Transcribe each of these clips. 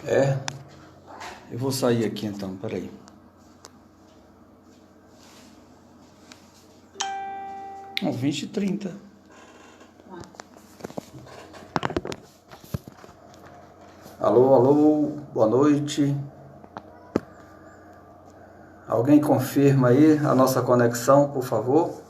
É, eu vou sair aqui então, peraí. Não, 20h30. Alô, alô, boa noite. Alguém confirma aí a nossa conexão, por favor?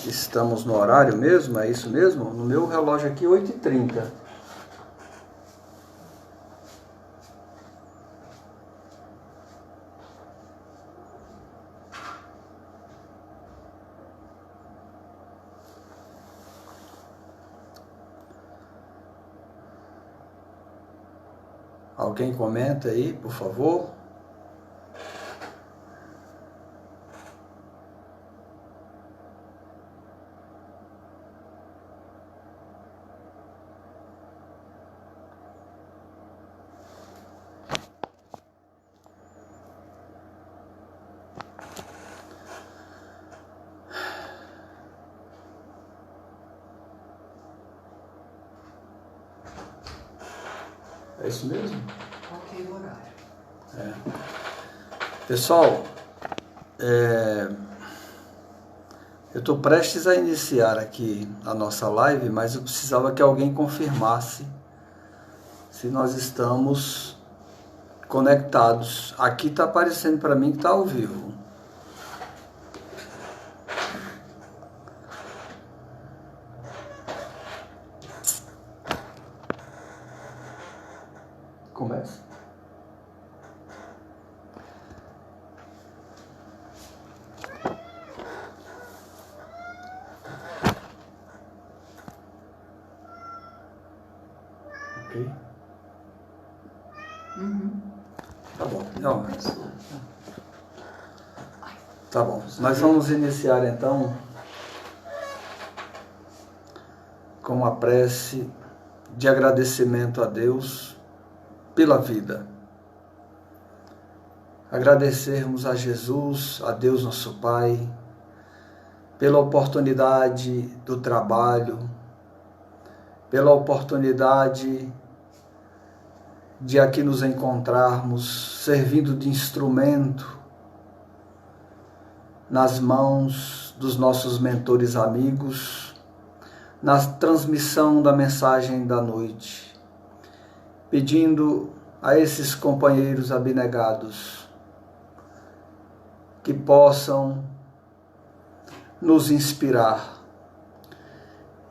Estamos no horário mesmo? É isso mesmo? No meu relógio aqui, 8h30. Alguém comenta aí, por favor? É isso mesmo? Ok, o horário. Pessoal, eu estou prestes a iniciar aqui a nossa live, mas eu precisava que alguém confirmasse se nós estamos conectados. Aqui está aparecendo para mim que está ao vivo. Começa. Ok. Tá bom. Não. Tá bom. Nós vamos iniciar então com uma prece de agradecimento a Deus pela vida. Agradecermos a Jesus, a Deus nosso Pai, pela oportunidade do trabalho, pela oportunidade de aqui nos encontrarmos, servindo de instrumento nas mãos dos nossos mentores amigos, na transmissão da mensagem da noite, pedindo a esses companheiros abnegados que possam nos inspirar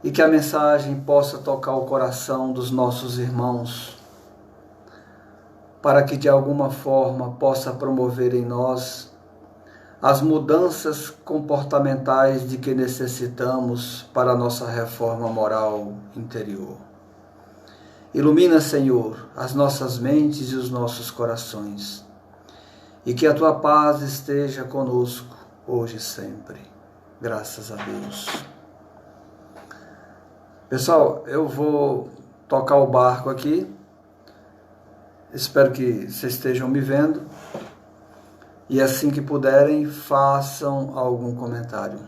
e que a mensagem possa tocar o coração dos nossos irmãos, para que de alguma forma possa promover em nós as mudanças comportamentais de que necessitamos para a nossa reforma moral interior. Ilumina, Senhor, as nossas mentes e os nossos corações, e que a Tua paz esteja conosco hoje e sempre. Graças a Deus. Pessoal, eu vou tocar o barco aqui. Espero que vocês estejam me vendo. E assim que puderem, façam algum comentário.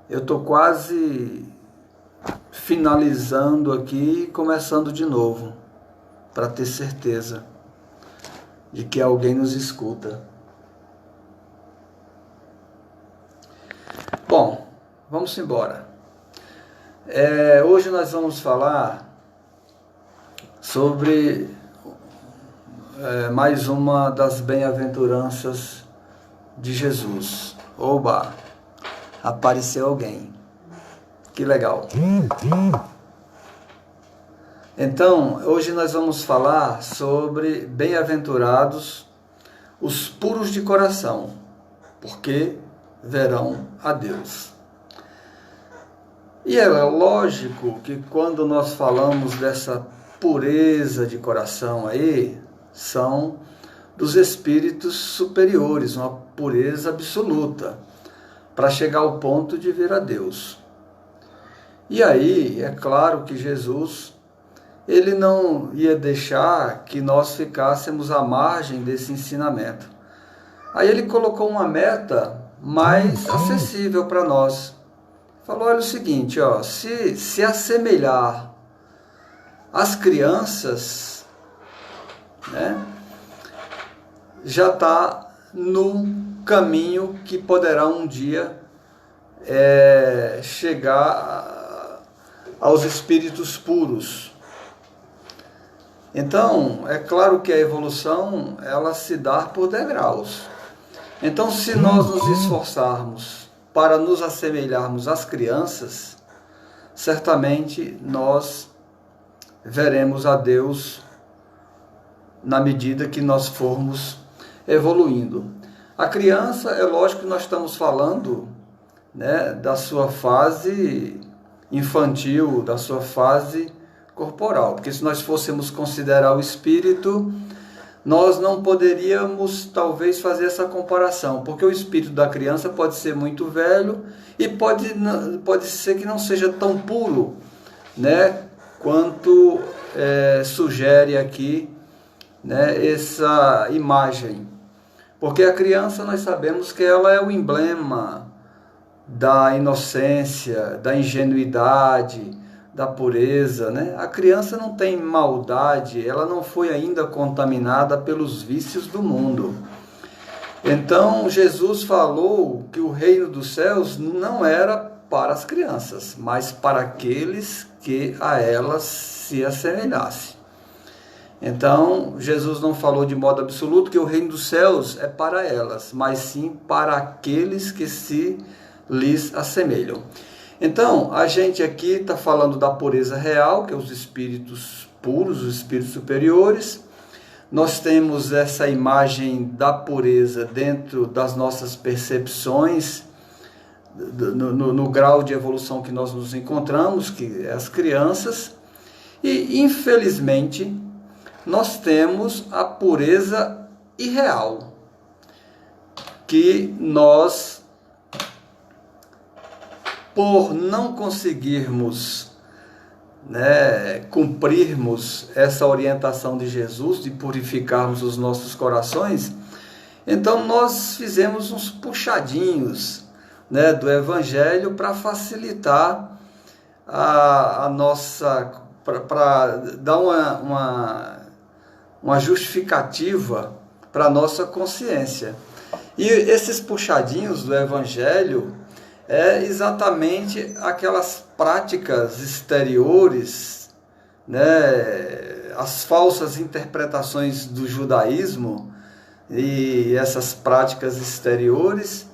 Eu estou quase finalizando aqui e começando de novo, para ter certeza de que alguém nos escuta. Bom, vamos embora. Hoje nós vamos falar sobre mais uma das bem-aventuranças de Jesus. Oba! Apareceu alguém. Que legal. Então, hoje nós vamos falar sobre bem-aventurados os puros de coração, porque verão a Deus. E é lógico que quando nós falamos dessa pureza de coração aí, são dos espíritos superiores, uma pureza absoluta, para chegar ao ponto de ver a Deus. E aí, é claro que Jesus, ele não ia deixar que nós ficássemos à margem desse ensinamento. Aí ele colocou uma meta mais acessível para nós, falou, olha o seguinte, ó, se assemelhar às crianças, né, já está no caminho que poderá um dia chegar aos espíritos puros. Então, é claro que a evolução, ela se dá por degraus. Então, se nós nos esforçarmos para nos assemelharmos às crianças, certamente nós veremos a Deus na medida que nós formos evoluindo. A criança, é lógico que nós estamos falando, né, da sua fase infantil, da sua fase corporal, porque se nós fôssemos considerar o espírito, nós não poderíamos talvez fazer essa comparação, porque o espírito da criança pode ser muito velho e pode ser que não seja tão puro, né, quanto sugere aqui, né, essa imagem. Porque a criança, nós sabemos que ela é o emblema da inocência, da ingenuidade, da pureza, né? A criança não tem maldade, ela não foi ainda contaminada pelos vícios do mundo. Então, Jesus falou que o reino dos céus não era para as crianças, mas para aqueles que a elas se assemelhassem. Então, Jesus não falou de modo absoluto que o reino dos céus é para elas, mas sim para aqueles que se lhes assemelham. Então, a gente aqui está falando da pureza real, que é os espíritos puros, os espíritos superiores. Nós temos essa imagem da pureza dentro das nossas percepções, no grau de evolução que nós nos encontramos, que é as crianças. E, infelizmente, nós temos a pureza irreal, que nós, por não conseguirmos, né, cumprirmos essa orientação de Jesus, de purificarmos os nossos corações, então nós fizemos uns puxadinhos, né, do Evangelho para facilitar a nossa, para dar uma justificativa para a nossa consciência. E esses puxadinhos do Evangelho é exatamente aquelas práticas exteriores, né, as falsas interpretações do judaísmo, e essas práticas exteriores,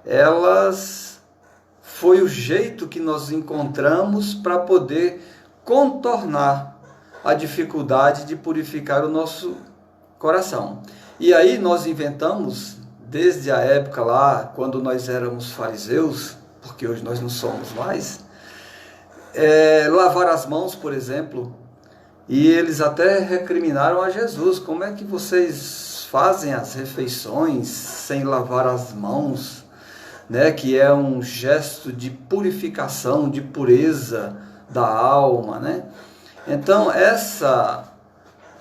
elas foi o jeito que nós encontramos para poder contornar a dificuldade de purificar o nosso coração. E aí nós inventamos, desde a época lá, quando nós éramos fariseus, porque hoje nós não somos mais, lavar as mãos, por exemplo, e eles até recriminaram a Jesus: como é que vocês fazem as refeições sem lavar as mãos, né? Que é um gesto de purificação, de pureza da alma, né? Então,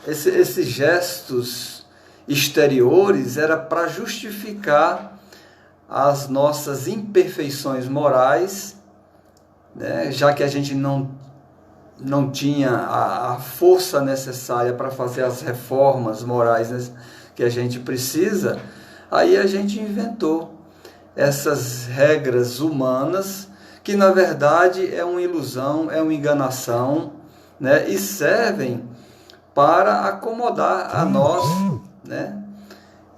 esses gestos exteriores era para justificar as nossas imperfeições morais, né? Já que a gente não tinha a força necessária para fazer as reformas morais, né, que a gente precisa, aí a gente inventou essas regras humanas, que na verdade é uma ilusão, é uma enganação, né, e servem para acomodar a nós, né,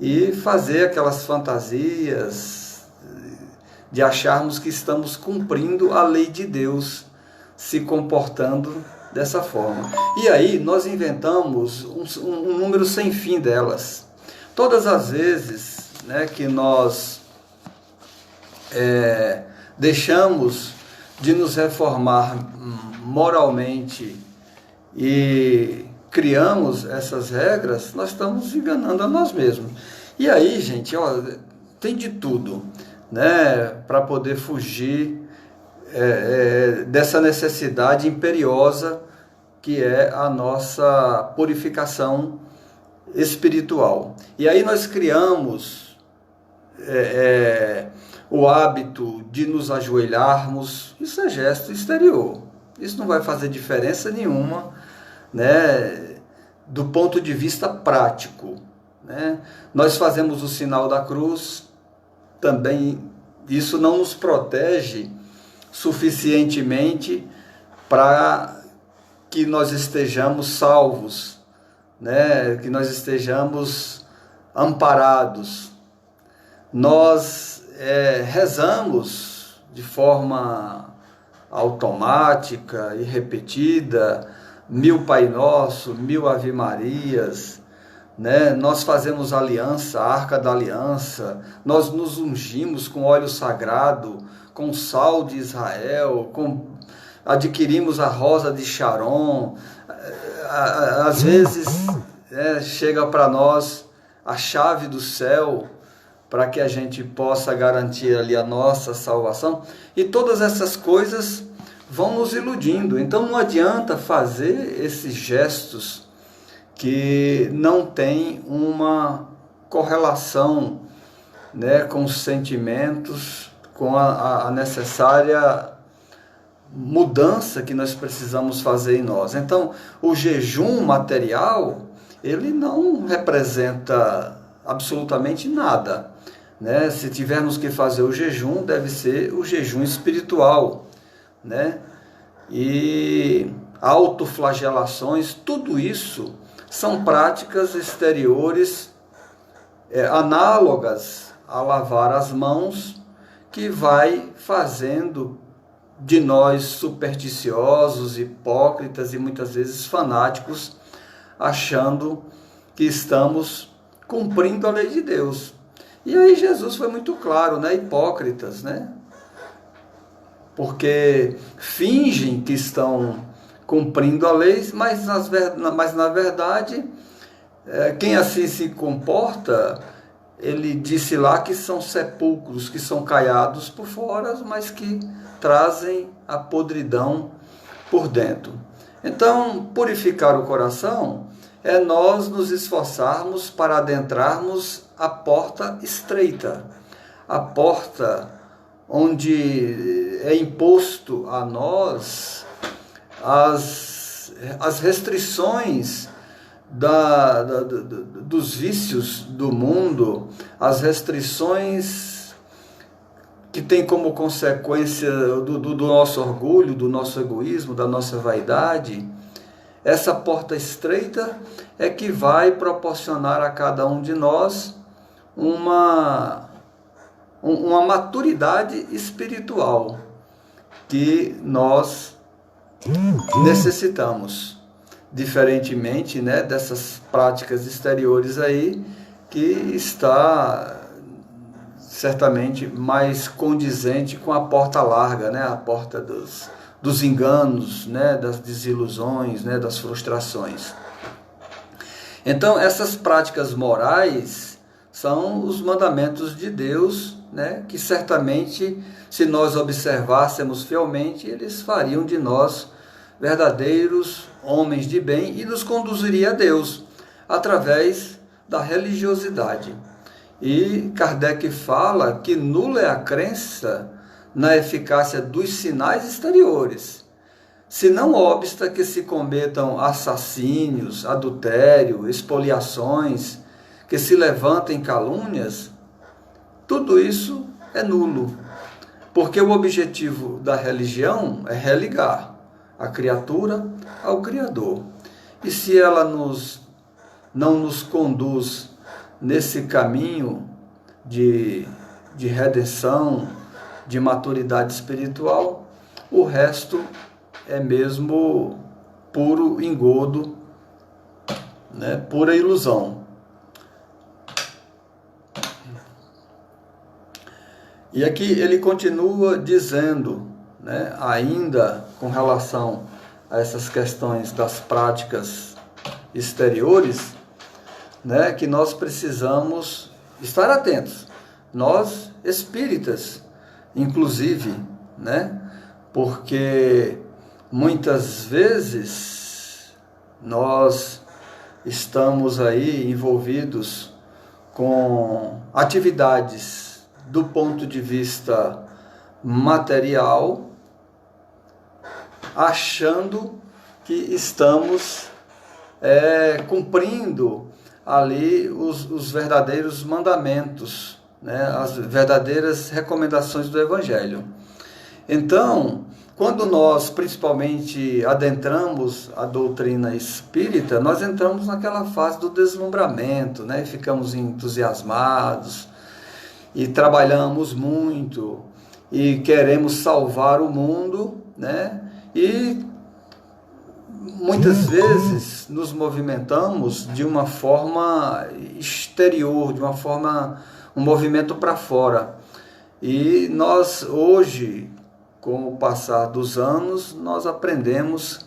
e fazer aquelas fantasias de acharmos que estamos cumprindo a lei de Deus, se comportando dessa forma. E aí nós inventamos um número sem fim delas. Todas as vezes, né, que nós deixamos de nos reformar moralmente e criamos essas regras, nós estamos enganando a nós mesmos. E aí, gente, ó, tem de tudo, né, para poder fugir dessa necessidade imperiosa que é a nossa purificação espiritual. E aí nós criamos o hábito de nos ajoelharmos, isso é gesto exterior. Isso não vai fazer diferença nenhuma, né, do ponto de vista prático, né? Nós fazemos o sinal da cruz, também isso não nos protege suficientemente para que nós estejamos salvos, né? Que nós estejamos amparados. Nós rezamos de forma automática e repetida 1000 Pai Nosso, 1000 Ave Marias, né? Nós fazemos aliança, a Arca da Aliança, nós nos ungimos com óleo sagrado, com sal de Israel, adquirimos a rosa de Sharon. Às vezes chega para nós a chave do céu, para que a gente possa garantir ali a nossa salvação, e todas essas coisas vão nos iludindo. Então não adianta fazer esses gestos que não têm uma correlação, né, com os sentimentos, com a necessária mudança que nós precisamos fazer em nós. Então, o jejum material, ele não representa absolutamente nada, né? Se tivermos que fazer o jejum, deve ser o jejum espiritual, né? E autoflagelações, tudo isso são práticas exteriores análogas a lavar as mãos, que vai fazendo de nós supersticiosos, hipócritas e muitas vezes fanáticos, achando que estamos cumprindo a lei de Deus. E aí Jesus foi muito claro, né? Hipócritas, né? Porque fingem que estão cumprindo a lei, mas na verdade, quem assim se comporta, ele disse lá que são sepulcros, que são caiados por fora, mas que trazem a podridão por dentro. Então, purificar o coração é nós nos esforçarmos para adentrarmos a porta estreita, a porta onde é imposto a nós as restrições dos vícios do mundo, as restrições que tem como consequência do nosso orgulho, do nosso egoísmo, da nossa vaidade. Essa porta estreita é que vai proporcionar a cada um de nós uma maturidade espiritual que nós necessitamos, diferentemente, né, dessas práticas exteriores aí, que está certamente mais condizente com a porta larga, né, a porta dos enganos, né, das desilusões, né, das frustrações. Então, essas práticas morais são os mandamentos de Deus, né, que certamente, se nós observássemos fielmente, eles fariam de nós verdadeiros homens de bem e nos conduziria a Deus através da religiosidade. E Kardec fala que nula é a crença na eficácia dos sinais exteriores, se não obsta que se cometam assassínios, adultério, expoliações, que se levantem calúnias. Tudo isso é nulo, porque o objetivo da religião é religar a criatura ao Criador. E se ela não nos conduz nesse caminho de redenção, de maturidade espiritual, o resto é mesmo puro engodo, né? Pura ilusão. E aqui ele continua dizendo, né, ainda com relação a essas questões das práticas exteriores, né, que nós precisamos estar atentos, nós espíritas, inclusive, né, porque muitas vezes nós estamos aí envolvidos com atividades do ponto de vista material, achando que estamos cumprindo ali os verdadeiros mandamentos, né, as verdadeiras recomendações do Evangelho. Então, quando nós principalmente adentramos a doutrina espírita, nós entramos naquela fase do deslumbramento, né, e ficamos entusiasmados e trabalhamos muito e queremos salvar o mundo, né, e muitas vezes nos movimentamos de uma forma exterior, de uma forma, um movimento para fora. E nós hoje, com o passar dos anos, nós aprendemos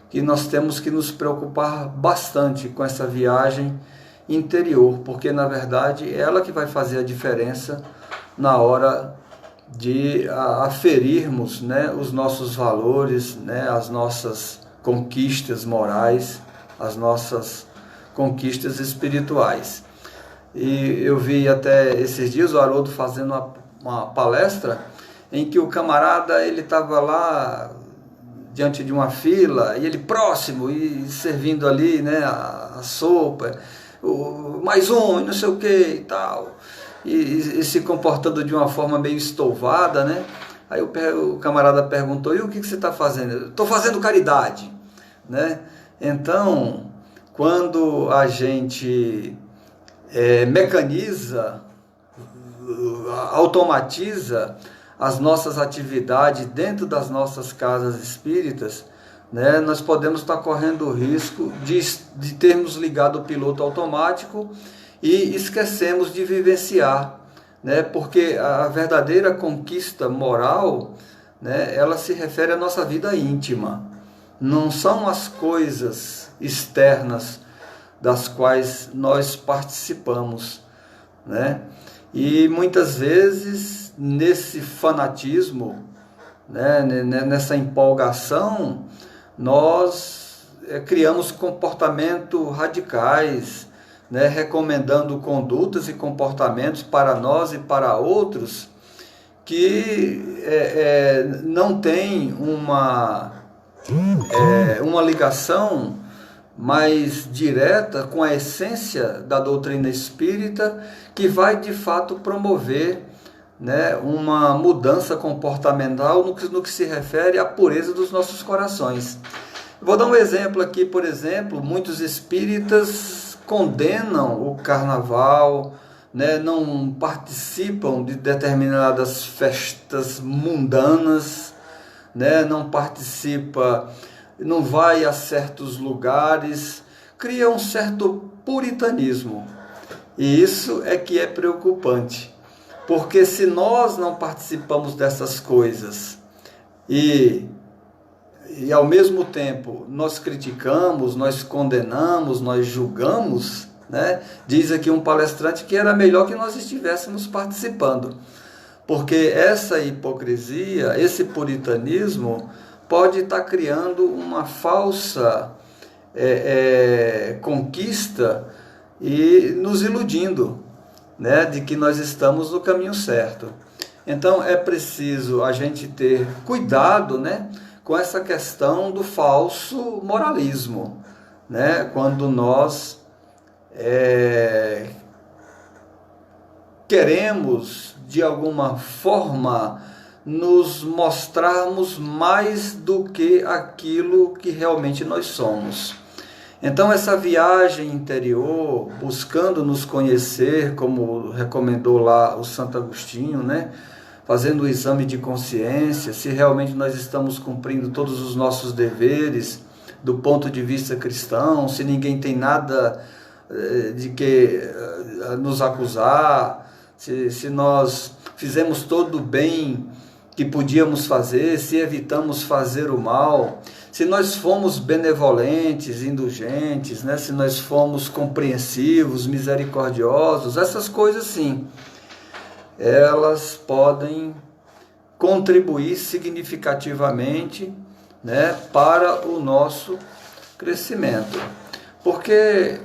que nós temos que nos preocupar bastante com essa viagem interior, porque na verdade é ela que vai fazer a diferença na hora de aferirmos, né, os nossos valores, né, as nossas conquistas morais, as nossas conquistas espirituais. E eu vi até esses dias o Haroldo fazendo uma palestra em que o camarada, ele estava lá diante de uma fila, e ele próximo, e servindo ali, né, a sopa, mais um, e não sei o que e tal, e se comportando de uma forma meio estouvada, né? Aí o camarada perguntou: e o que você está fazendo? Estou fazendo caridade, né? Então, quando a gente mecaniza, automatiza as nossas atividades dentro das nossas casas espíritas, né, nós podemos estar correndo o risco de termos ligado o piloto automático e esquecemos de vivenciar, né, porque a verdadeira conquista moral, né, ela se refere à nossa vida íntima. Não são as coisas externas das quais nós participamos, né? E muitas vezes, nesse fanatismo, né, nessa empolgação, nós criamos comportamentos radicais, né, recomendando condutas e comportamentos para nós e para outros que não tem uma ligação mais direta com a essência da doutrina espírita, que vai de fato promover, né, uma mudança comportamental no que se refere à pureza dos nossos corações. Vou dar um exemplo aqui. Por exemplo, muitos espíritas condenam o carnaval, né, não participam de determinadas festas mundanas, né, não participa, não vai a certos lugares, cria um certo puritanismo. E isso é que é preocupante, porque se nós não participamos dessas coisas e ao mesmo tempo nós criticamos, nós condenamos, nós julgamos, né? Diz aqui um palestrante que era melhor que nós estivéssemos participando, porque essa hipocrisia, esse puritanismo pode estar criando uma falsa conquista e nos iludindo, né, de que nós estamos no caminho certo. Então é preciso a gente ter cuidado, né, com essa questão do falso moralismo, né, quando nós queremos de alguma forma nos mostrarmos mais do que aquilo que realmente nós somos. Então essa viagem interior, buscando nos conhecer, como recomendou lá o Santo Agostinho, né? Fazendo o exame de consciência, se realmente nós estamos cumprindo todos os nossos deveres do ponto de vista cristão, se ninguém tem nada de que nos acusar, se nós fizemos todo o bem que podíamos fazer, se evitamos fazer o mal, se nós fomos benevolentes, indulgentes, né? Se nós fomos compreensivos, misericordiosos, essas coisas sim, elas podem contribuir significativamente, né, para o nosso crescimento. Porque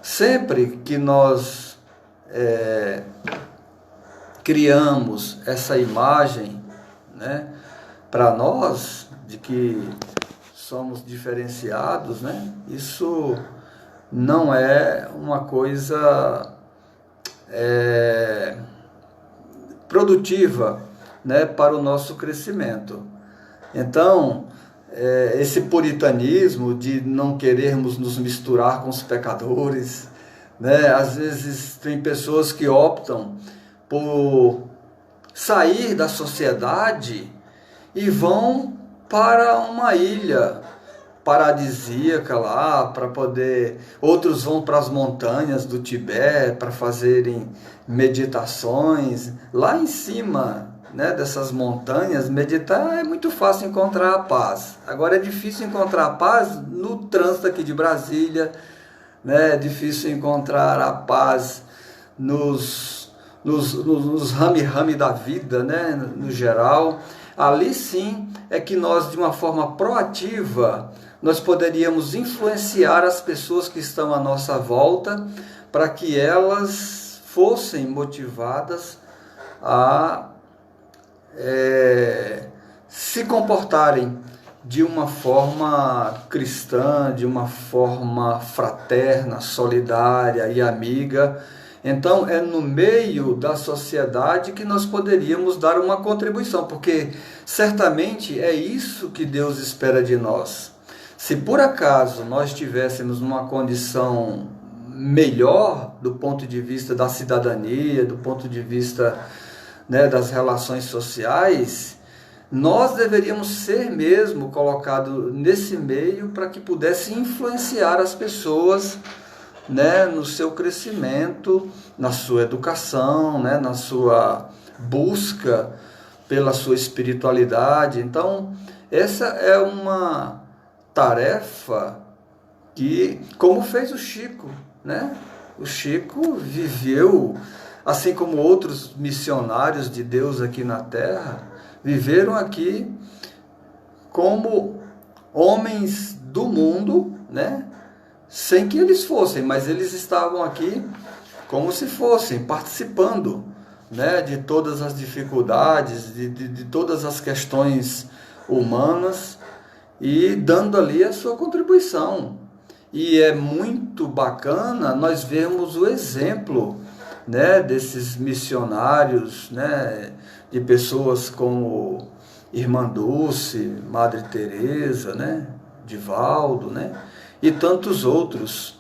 Sempre que nós criamos essa imagem, né, para nós, de que somos diferenciados, né, isso não é uma coisa produtiva, né, para o nosso crescimento. Então, esse puritanismo de não querermos nos misturar com os pecadores, né, às vezes tem pessoas que optam por sair da sociedade e vão para uma ilha paradisíaca lá, para poder... Outros vão para as montanhas do Tibete para fazerem meditações. Lá em cima, né, dessas montanhas, meditar é muito fácil encontrar a paz. Agora é difícil encontrar a paz no trânsito aqui de Brasília, né? É difícil encontrar a paz nos rame-rame da vida, né, no geral. Ali sim é que nós, de uma forma proativa, nós poderíamos influenciar as pessoas que estão à nossa volta para que elas fossem motivadas a se comportarem de uma forma cristã, de uma forma fraterna, solidária e amiga. Então, é no meio da sociedade que nós poderíamos dar uma contribuição, porque certamente é isso que Deus espera de nós. Se por acaso nós estivéssemos numa condição melhor do ponto de vista da cidadania, do ponto de vista, né, das relações sociais, nós deveríamos ser mesmo colocados nesse meio para que pudesse influenciar as pessoas, né, no seu crescimento, na sua educação, né, na sua busca pela sua espiritualidade. Então, essa é uma tarefa que, como fez o Chico, né? O Chico viveu, assim como outros missionários de Deus aqui na Terra, viveram aqui como homens do mundo, né? Sem que eles fossem, mas eles estavam aqui como se fossem, participando, né, de todas as dificuldades, de todas as questões humanas e dando ali a sua contribuição. E é muito bacana nós vermos o exemplo, né, desses missionários, né, de pessoas como Irmã Dulce, Madre Teresa, né, Divaldo, né, e tantos outros.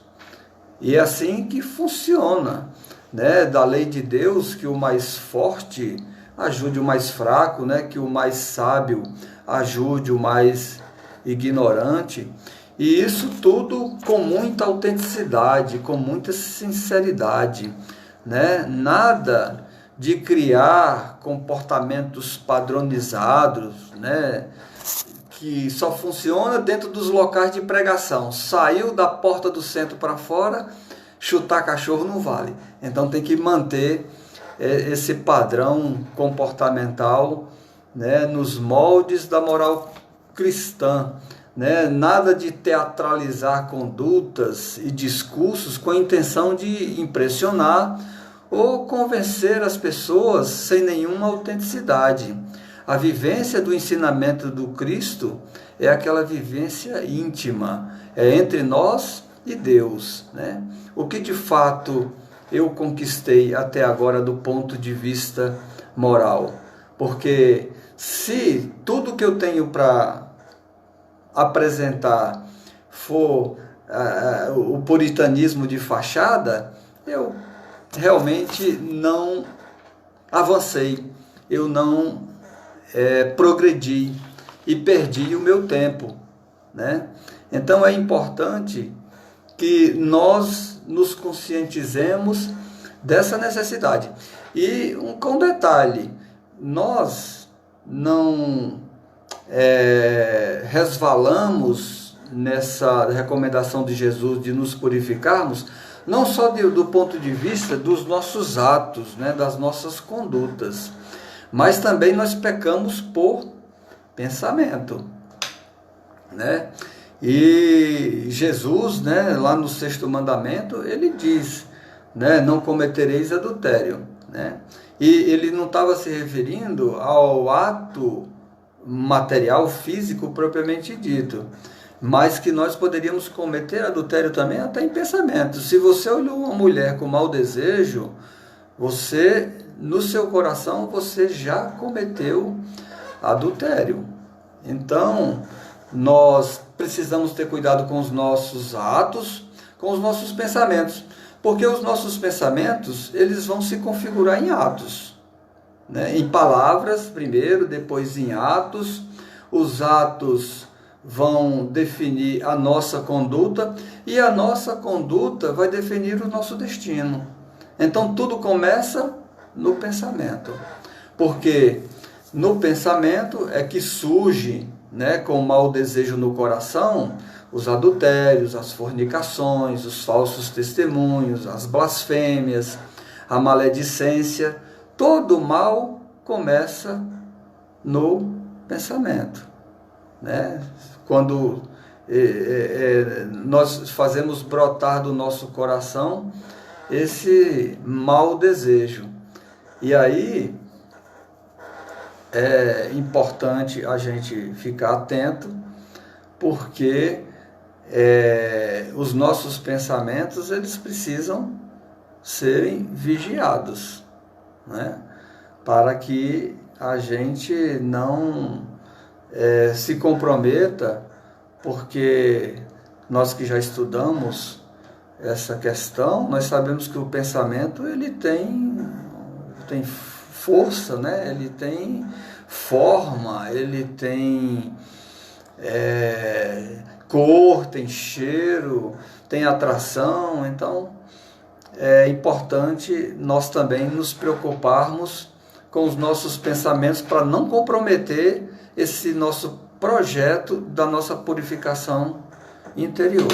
E é assim que funciona, né, da lei de Deus, que o mais forte ajude o mais fraco, né, que o mais sábio ajude o mais ignorante. E isso tudo com muita autenticidade, com muita sinceridade, né? Nada de criar comportamentos padronizados, né, que só funciona dentro dos locais de pregação. Saiu da porta do centro para fora, chutar cachorro não vale. Então tem que manter esse padrão comportamental, né, nos moldes da moral cristã, né? Nada de teatralizar condutas e discursos com a intenção de impressionar ou convencer as pessoas sem nenhuma autenticidade. A vivência do ensinamento do Cristo é aquela vivência íntima, é entre nós e Deus, né? O que de fato eu conquistei até agora do ponto de vista moral? Porque se tudo que eu tenho para apresentar for o puritanismo de fachada, eu realmente não avancei, eu não progredi e perdi o meu tempo, né? Então é importante que nós nos conscientizemos dessa necessidade. E com detalhe, nós não resvalamos nessa recomendação de Jesus de nos purificarmos, não só do ponto de vista dos nossos atos, né, das nossas condutas, mas também nós pecamos por pensamento, né? E Jesus, né, lá no 6º mandamento, ele diz, né, não cometereis adultério, né? E ele não estava se referindo ao ato material, físico, propriamente dito, mas que nós poderíamos cometer adultério também até em pensamento. Se você olhou uma mulher com mau desejo, você, no seu coração, você já cometeu adultério. Então, nós precisamos ter cuidado com os nossos atos, com os nossos pensamentos, porque os nossos pensamentos, eles vão se configurar em atos, né? Em palavras primeiro, depois em atos. Os atos vão definir a nossa conduta e a nossa conduta vai definir o nosso destino. Então tudo começa no pensamento, porque no pensamento é que surge, né, com mau desejo no coração, os adultérios, as fornicações, os falsos testemunhos, as blasfêmias, a maledicência. Todo mal começa no pensamento, né? Quando nós fazemos brotar do nosso coração esse mau desejo. E aí é importante a gente ficar atento, porque os nossos pensamentos, eles precisam serem vigiados, né? Para que a gente não se comprometa, porque nós que já estudamos essa questão, nós sabemos que o pensamento, ele tem força, né? Ele tem forma, ele tem cor, tem cheiro, tem atração. Então é importante nós também nos preocuparmos com os nossos pensamentos para não comprometer esse nosso projeto da nossa purificação interior.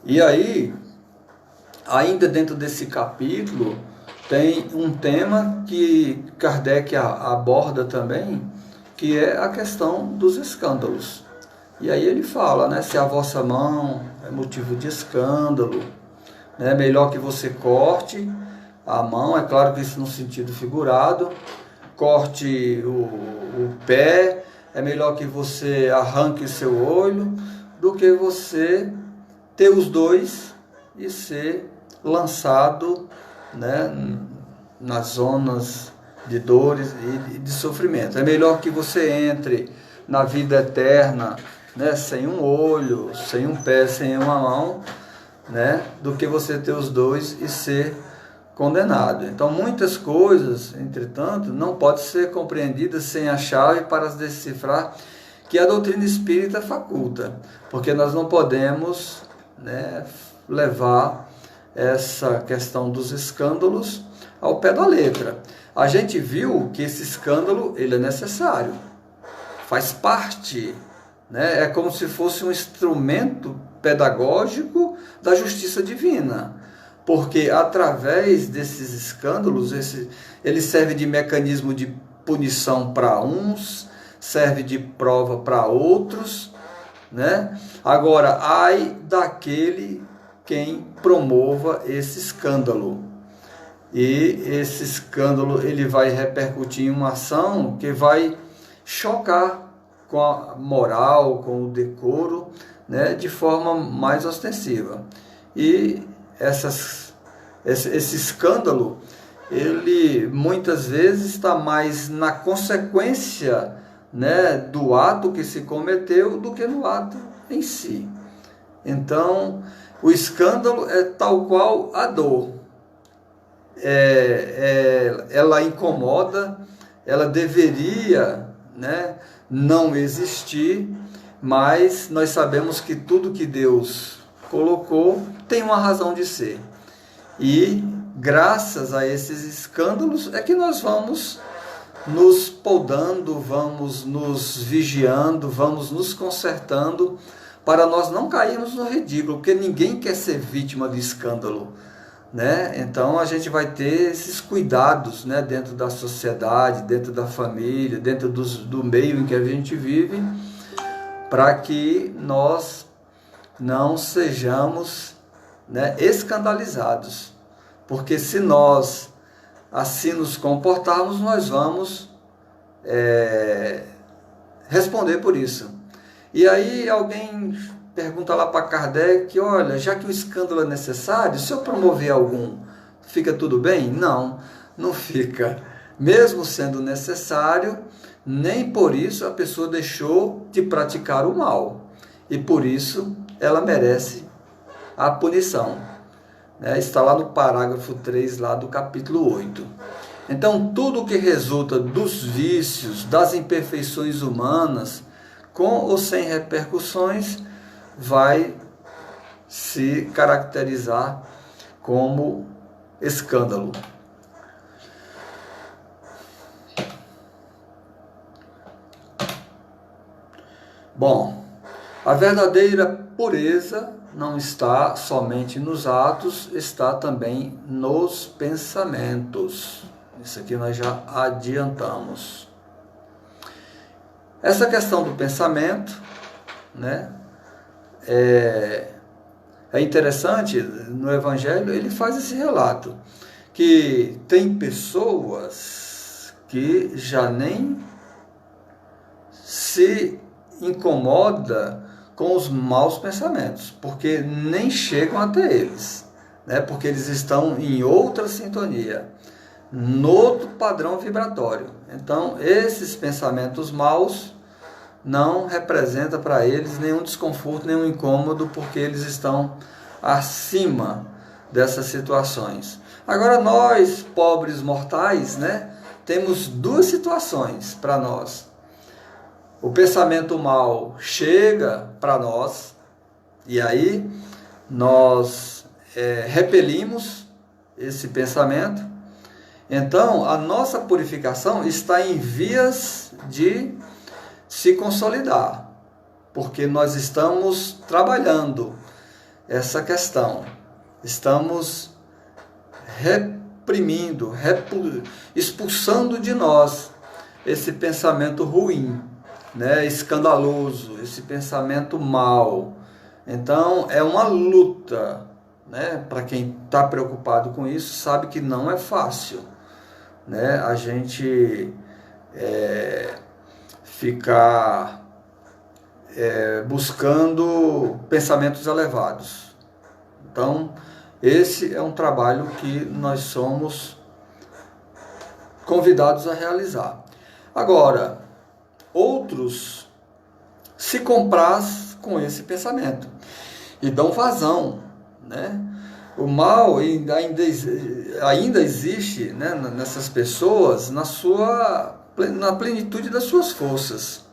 E aí, ainda dentro desse capítulo, tem um tema que Kardec aborda também, que é a questão dos escândalos. E aí ele fala, né, se a vossa mão é motivo de escândalo, é melhor que você corte a mão, é claro que isso no sentido figurado, corte o pé, é melhor que você arranque seu olho, do que você ter os dois e ser lançado, né, nas zonas de dores e de sofrimento. É melhor que você entre na vida eterna, né, sem um olho, sem um pé, sem uma mão, né, do que você ter os dois e ser condenado. Então, muitas coisas, entretanto, não podem ser compreendidas sem a chave para as decifrar que a doutrina espírita faculta, porque nós não podemos, né, levar essa questão dos escândalos ao pé da letra. A gente viu que esse escândalo, ele é necessário, faz parte, né? É como se fosse um instrumento pedagógico da justiça divina, porque através desses escândalos, ele serve de mecanismo de punição para uns, serve de prova para outros, né? Agora, ai daquele quem promova esse escândalo. E esse escândalo, ele vai repercutir em uma ação que vai chocar com a moral, com o decoro, né, de forma mais ostensiva. E esse escândalo, ele muitas vezes está mais na consequência, né, do ato que se cometeu do que no ato em si. Então, o escândalo é tal qual a dor. Ela incomoda, ela deveria, né, não existir, mas nós sabemos que tudo que Deus colocou tem uma razão de ser. E graças a esses escândalos é que nós vamos nos podando, vamos nos vigiando, vamos nos consertando, para nós não cairmos no ridículo, porque ninguém quer ser vítima de escândalo, né? Então a gente vai ter esses cuidados, né, dentro da sociedade, dentro da família, dentro do meio em que a gente vive, para que nós não sejamos, né, escandalizados, porque se nós assim nos comportarmos, nós vamos responder por isso. E aí alguém pergunta lá para Kardec, olha, já que o escândalo é necessário, se eu promover algum, fica tudo bem? Não, não fica. Mesmo sendo necessário, nem por isso a pessoa deixou de praticar o mal. E por isso ela merece a punição. Está lá no parágrafo 3 lá do capítulo 8. Então, tudo que resulta dos vícios, das imperfeições humanas, com ou sem repercussões, vai se caracterizar como escândalo. Bom, a verdadeira pureza não está somente nos atos, está também nos pensamentos. Isso aqui nós já adiantamos. Essa questão do pensamento, né, é interessante. No Evangelho ele faz esse relato, que tem pessoas que já nem se incomoda com os maus pensamentos, porque nem chegam até eles, né? Porque eles estão em outra sintonia, no outro padrão vibratório. Então, esses pensamentos maus não representam para eles nenhum desconforto, nenhum incômodo, porque eles estão acima dessas situações. Agora, nós, pobres mortais, né, temos duas situações para nós. O pensamento mal chega para nós, e aí nós repelimos esse pensamento. Então, a nossa purificação está em vias de se consolidar, porque nós estamos trabalhando essa questão, estamos reprimindo, expulsando de nós esse pensamento ruim, né, escandaloso, esse pensamento mau. Então é uma luta, né? Para quem está preocupado com isso, sabe que não é fácil, né? A gente ficar buscando pensamentos elevados. Então esse é um trabalho que nós somos convidados a realizar. Agora, outros se compraz com esse pensamento e dão vazão, né? O mal ainda existe, né, nessas pessoas na plenitude das suas forças,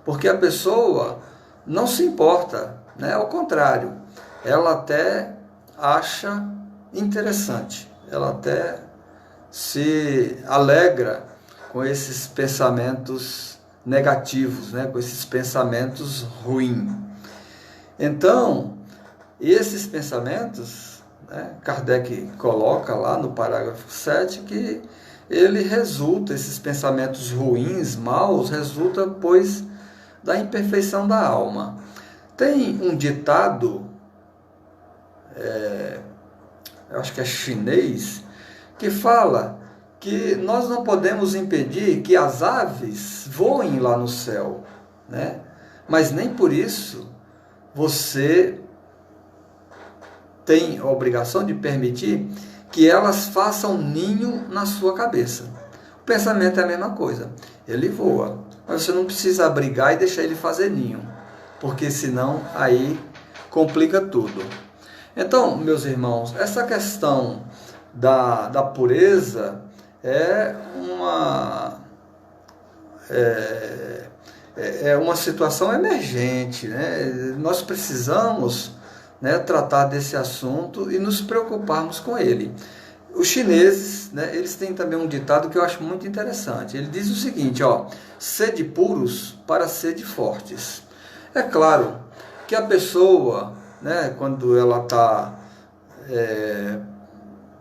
porque a pessoa não se importa, né? Ao contrário, ela até acha interessante, ela até se alegra com esses pensamentos negativos, né? Com esses pensamentos ruins. Então, esses pensamentos, né, Kardec coloca lá no parágrafo 7 que ele resulta, esses pensamentos ruins, maus, resulta, pois, da imperfeição da alma. Tem um ditado, eu acho que é chinês, que fala que nós não podemos impedir que as aves voem lá no céu, né? Mas nem por isso você tem a obrigação de permitir que elas façam ninho na sua cabeça. O pensamento é a mesma coisa, ele voa, mas você não precisa abrigar e deixar ele fazer ninho, porque senão aí complica tudo. Então, meus irmãos, essa questão da pureza é uma situação emergente, né? Nós precisamos, né, tratar desse assunto e nos preocuparmos com ele. Os chineses, né, eles têm também um ditado que eu acho muito interessante. Ele diz o seguinte, sede puros para sede fortes. É claro que a pessoa, né, quando ela está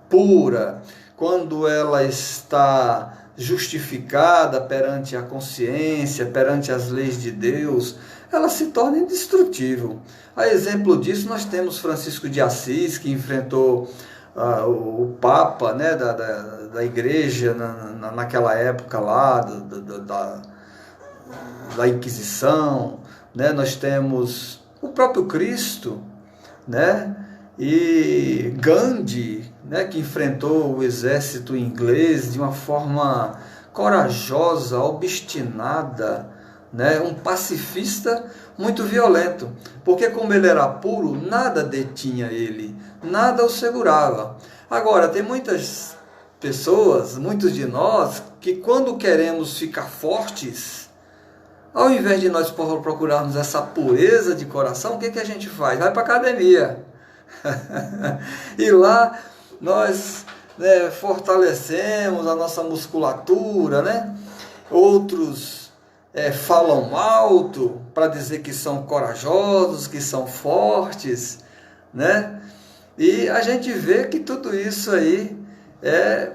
pura, quando ela está justificada perante a consciência, perante as leis de Deus, ela se torna indestrutível. A exemplo disso, nós temos Francisco de Assis, que enfrentou o Papa, né, da igreja naquela época lá, da Inquisição, né? Nós temos o próprio Cristo, né? E Gandhi, né, que enfrentou o exército inglês de uma forma corajosa, obstinada, né, um pacifista muito violento, porque como ele era puro, nada detinha ele, nada o segurava. Agora, tem muitas pessoas, muitos de nós, que quando queremos ficar fortes, ao invés de nós procurarmos essa pureza de coração, o que a gente faz? Vai para a academia. E lá nós, né, fortalecemos a nossa musculatura, né? Outros falam alto para dizer que são corajosos, que são fortes, né? E a gente vê que tudo isso aí é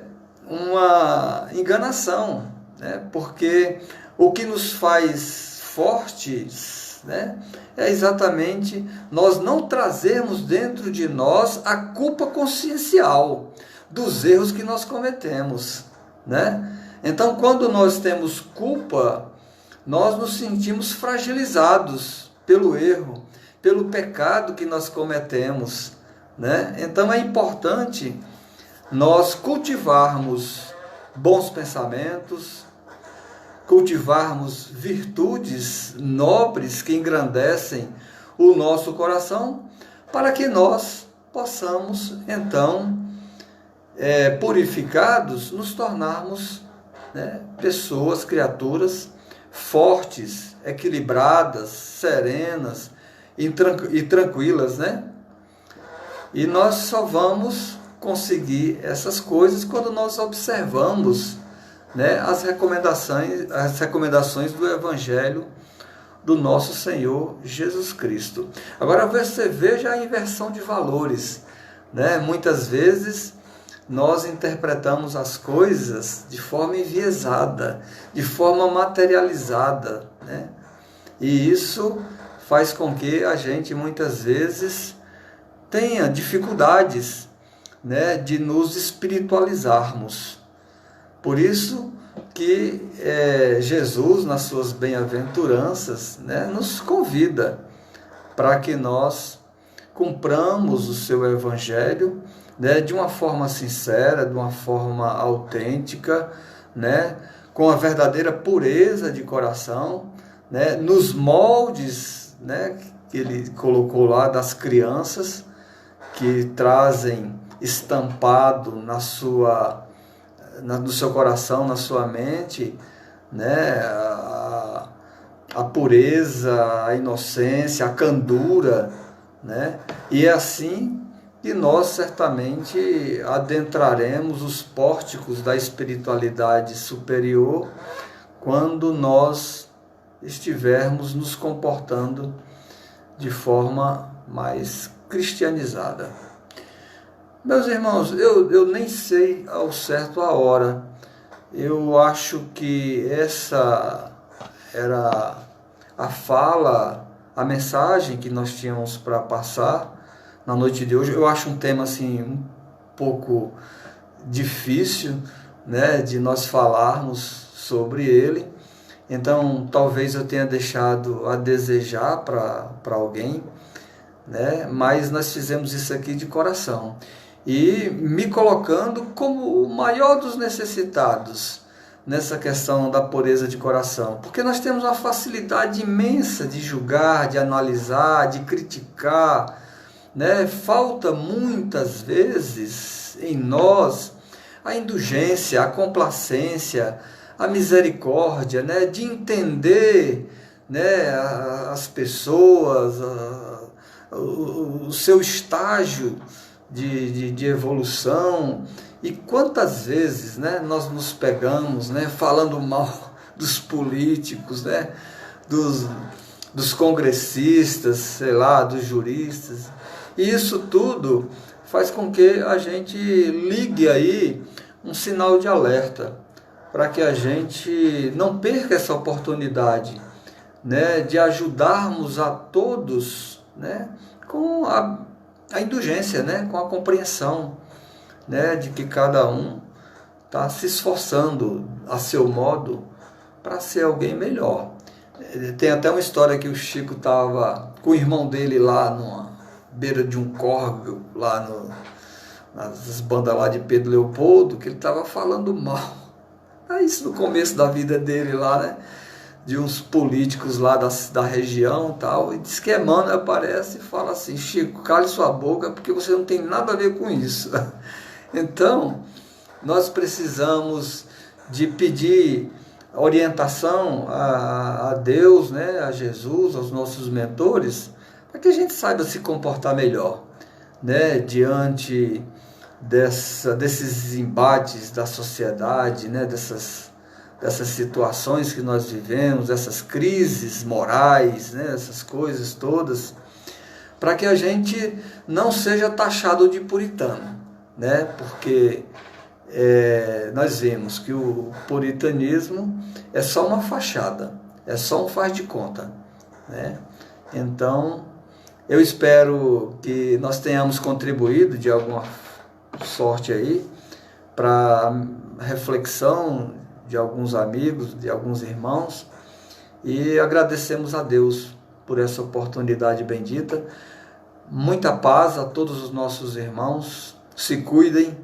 uma enganação, né? Porque o que nos faz fortes, né, é exatamente nós não trazermos dentro de nós a culpa consciencial dos erros que nós cometemos, né? Então, quando nós temos culpa, nós nos sentimos fragilizados pelo erro, pelo pecado que nós cometemos, né? Então é importante nós cultivarmos bons pensamentos, cultivarmos virtudes nobres que engrandecem o nosso coração, para que nós possamos, então, purificados, nos tornarmos, né, pessoas, criaturas fortes, equilibradas, serenas e tranquilas, né? E nós só vamos conseguir essas coisas quando nós observamos, né, as recomendações do Evangelho do nosso Senhor Jesus Cristo. Agora você veja a inversão de valores, né? Muitas vezes nós interpretamos as coisas de forma enviesada, de forma materializada, né? E isso faz com que a gente muitas vezes tenha dificuldades, né, de nos espiritualizarmos. Por isso que Jesus, nas suas bem-aventuranças, né, nos convida para que nós cumpramos o seu Evangelho, né, de uma forma sincera, de uma forma autêntica, né, com a verdadeira pureza de coração, né, nos moldes, né, que ele colocou lá das crianças, que trazem estampado no seu coração, na sua mente, né, a pureza, a inocência, a candura, né? E é assim que nós certamente adentraremos os pórticos da espiritualidade superior quando nós estivermos nos comportando de forma mais cristianizada. Meus irmãos, eu nem sei ao certo a hora. Eu acho que essa era a fala, a mensagem que nós tínhamos para passar na noite de hoje. Eu acho um tema assim um pouco difícil, né, de nós falarmos sobre ele. Então, talvez eu tenha deixado a desejar para alguém, né? Mas nós fizemos isso aqui de coração. E me colocando como o maior dos necessitados nessa questão da pureza de coração. Porque nós temos uma facilidade imensa de julgar, de analisar, de criticar, né? Falta muitas vezes em nós a indulgência, a complacência, a misericórdia, né? De entender, né, as pessoas, o seu estágio de evolução. E quantas vezes, né, nós nos pegamos, né, falando mal dos políticos, né, dos congressistas, sei lá, dos juristas. E isso tudo faz com que a gente ligue aí um sinal de alerta, para que a gente não perca essa oportunidade, né, de ajudarmos a todos, né, com a indulgência, né, com a compreensão, né, de que cada um está se esforçando a seu modo para ser alguém melhor. Tem até uma história que o Chico estava com o irmão dele lá numa beira de um córrego, lá nas bandas lá de Pedro Leopoldo, que ele estava falando mal. Isso no começo da vida dele lá, né? De uns políticos lá da região e tal. E diz que Emmanuel aparece e fala assim: Chico, cale sua boca porque você não tem nada a ver com isso. Então, nós precisamos de pedir orientação a Deus, né, a Jesus, aos nossos mentores, para que a gente saiba se comportar melhor, né, diante desses embates da sociedade, né, dessas situações que nós vivemos, essas crises morais, né, essas coisas todas, para que a gente não seja taxado de puritano, né, porque nós vemos que o puritanismo é só uma fachada, é só um faz de conta, né? Então, eu espero que nós tenhamos contribuído de alguma sorte aí para a reflexão de alguns amigos, de alguns irmãos, e agradecemos a Deus por essa oportunidade bendita. Muita paz a todos os nossos irmãos, se cuidem,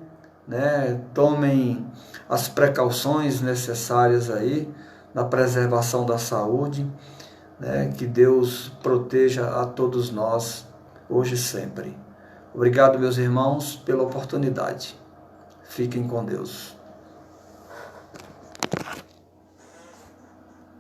né? Tomem as precauções necessárias aí na preservação da saúde, né? Que Deus proteja a todos nós, hoje e sempre. Obrigado, meus irmãos, pela oportunidade. Fiquem com Deus.